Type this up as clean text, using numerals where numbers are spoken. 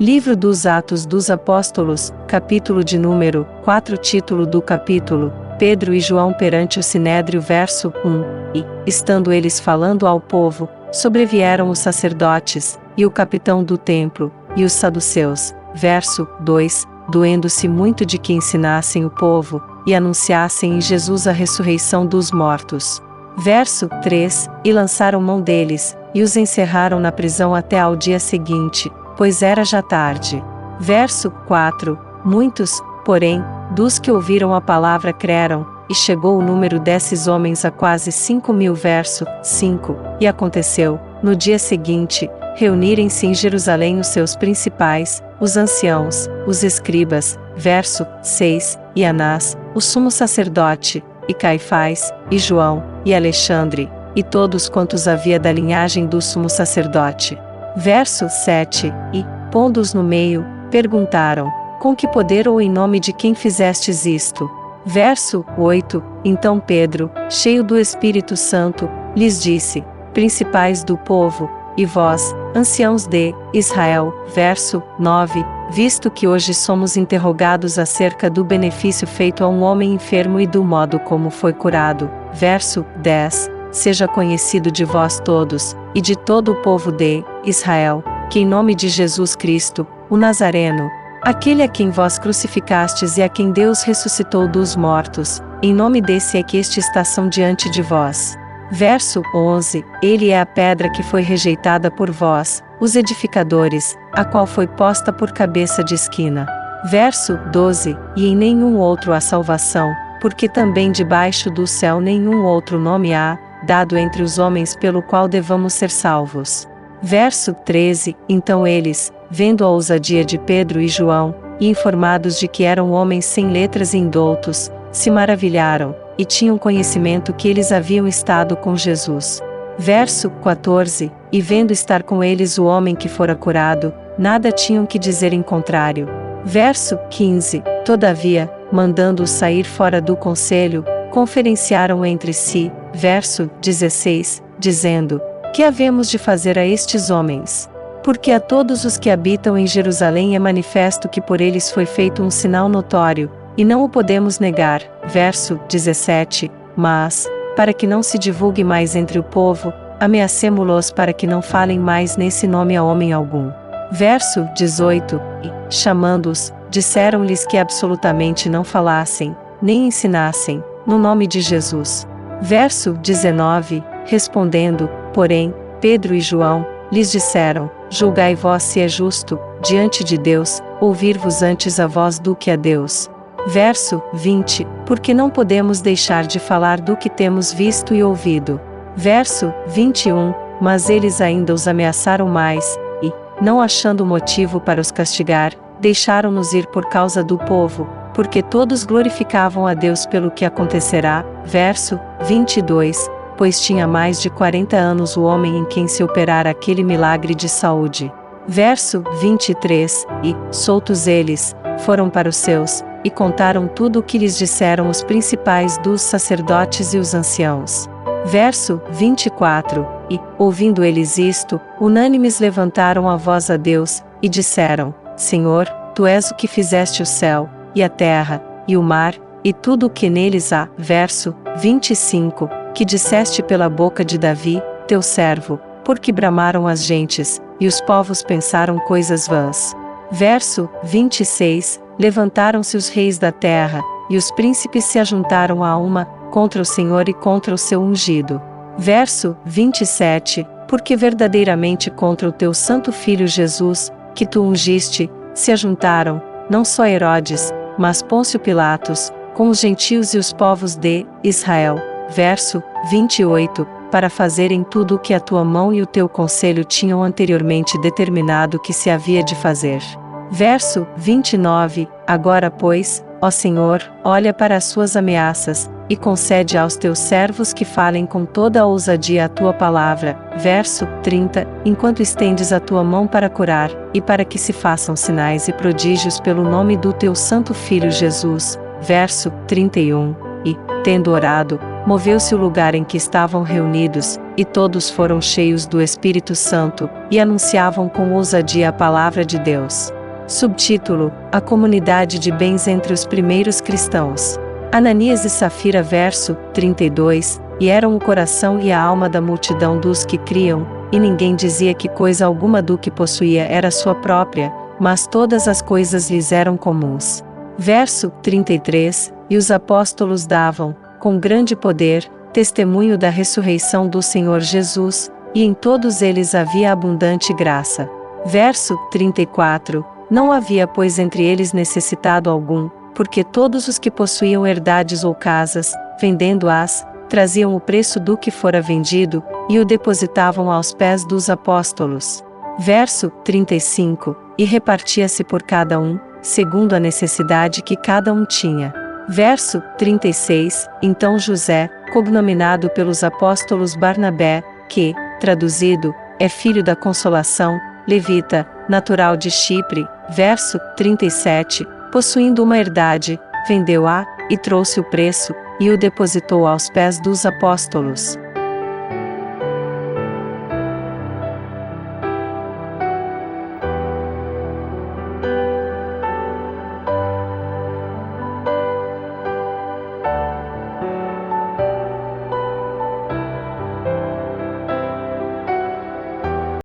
Livro dos Atos dos Apóstolos, capítulo de número 4, título do capítulo: Pedro e João perante o Sinédrio. Verso 1. E, estando eles falando ao povo, sobrevieram os sacerdotes, e o capitão do templo, e os saduceus. Verso 2. Doendo-se muito de que ensinassem o povo, e anunciassem em Jesus a ressurreição dos mortos. Verso 3. E lançaram mão deles, e os encerraram na prisão até ao dia seguinte, pois era já tarde. Verso 4. Muitos, porém, dos que ouviram a palavra creram, e chegou o número desses homens a quase 5.000. Verso 5. E aconteceu, no dia seguinte, reunirem-se em Jerusalém os seus principais, os anciãos, os escribas. Verso 6. E Anás, o sumo sacerdote, e Caifás, e João, e Alexandre, e todos quantos havia da linhagem do sumo sacerdote. Verso 7. E, pondo-os no meio, perguntaram: com que poder ou em nome de quem fizestes isto? Verso 8. Então Pedro, cheio do Espírito Santo, lhes disse: principais do povo, e vós, anciãos de Israel. Verso 9. Visto que hoje somos interrogados acerca do benefício feito a um homem enfermo e do modo como foi curado. Verso 10. Seja conhecido de vós todos, e de todo o povo de Israel, que em nome de Jesus Cristo, o Nazareno, aquele a quem vós crucificastes e a quem Deus ressuscitou dos mortos, em nome desse é que estação diante de vós. Verso 11. Ele é a pedra que foi rejeitada por vós, os edificadores, a qual foi posta por cabeça de esquina. Verso 12. E em nenhum outro há salvação, porque também debaixo do céu nenhum outro nome há, dado entre os homens pelo qual devamos ser salvos. Verso 13. Então eles, vendo a ousadia de Pedro e João, e informados de que eram homens sem letras e indoutos, se maravilharam, e tinham conhecimento que eles haviam estado com Jesus. Verso 14. E vendo estar com eles o homem que fora curado, nada tinham que dizer em contrário. Verso 15. Todavia, mandando-os sair fora do conselho, conferenciaram entre si. Verso 16. Dizendo: que havemos de fazer a estes homens? Porque a todos os que habitam em Jerusalém é manifesto que por eles foi feito um sinal notório, e não o podemos negar. Verso 17. Mas, para que não se divulgue mais entre o povo, ameacemo-los para que não falem mais nesse nome a homem algum. Verso 18. E, chamando-os, disseram-lhes que absolutamente não falassem, nem ensinassem, no nome de Jesus. Verso 19. Respondendo, porém, Pedro e João, lhes disseram: julgai vós se é justo, diante de Deus, ouvir-vos antes a vós do que a Deus. Verso 20. Porque não podemos deixar de falar do que temos visto e ouvido. Verso 21. Mas eles ainda os ameaçaram mais, e, não achando motivo para os castigar, deixaram-nos ir por causa do povo, porque todos glorificavam a Deus pelo que acontecerá. Verso 22. Pois tinha mais de 40 anos o homem em quem se operara aquele milagre de saúde. Verso 23. E, soltos eles, foram para os seus, e contaram tudo o que lhes disseram os principais dos sacerdotes e os anciãos. Verso 24. E, ouvindo eles isto, unânimes levantaram a voz a Deus, e disseram: Senhor, Tu és o que fizeste o céu, e a terra, e o mar, e tudo o que neles há. Verso 25. Que disseste pela boca de Davi, teu servo, porque bramaram as gentes, e os povos pensaram coisas vãs. Verso 26. Levantaram-se os reis da terra, e os príncipes se ajuntaram a uma, contra o Senhor e contra o seu ungido. Verso 27. Porque verdadeiramente contra o teu santo Filho Jesus, que tu ungiste, se ajuntaram, não só Herodes, mas Pôncio Pilatos, com os gentios e os povos de Israel. Verso 28. Para fazerem tudo o que a tua mão e o teu conselho tinham anteriormente determinado que se havia de fazer. Verso 29. Agora, pois, ó Senhor, olha para as suas ameaças, e concede aos teus servos que falem com toda a ousadia a tua palavra. Verso 30. Enquanto estendes a tua mão para curar, e para que se façam sinais e prodígios pelo nome do teu santo Filho Jesus. Verso 31. E, tendo orado, moveu-se o lugar em que estavam reunidos, e todos foram cheios do Espírito Santo, e anunciavam com ousadia a palavra de Deus. Subtítulo: A comunidade de bens entre os primeiros cristãos. Ananias e Safira, verso 32, e eram o coração e a alma da multidão dos que criam, e ninguém dizia que coisa alguma do que possuía era sua própria, mas todas as coisas lhes eram comuns. Verso 33, e os apóstolos davam, com grande poder, testemunho da ressurreição do Senhor Jesus, e em todos eles havia abundante graça. Verso 34, não havia pois entre eles necessitado algum, porque todos os que possuíam herdades ou casas, vendendo-as, traziam o preço do que fora vendido, e o depositavam aos pés dos apóstolos. Verso 35, e repartia-se por cada um, segundo a necessidade que cada um tinha. Verso 36, então José, cognominado pelos apóstolos Barnabé, que, traduzido, é filho da consolação, levita, natural de Chipre, verso 37, possuindo uma herdade, vendeu-a, e trouxe o preço, e o depositou aos pés dos apóstolos.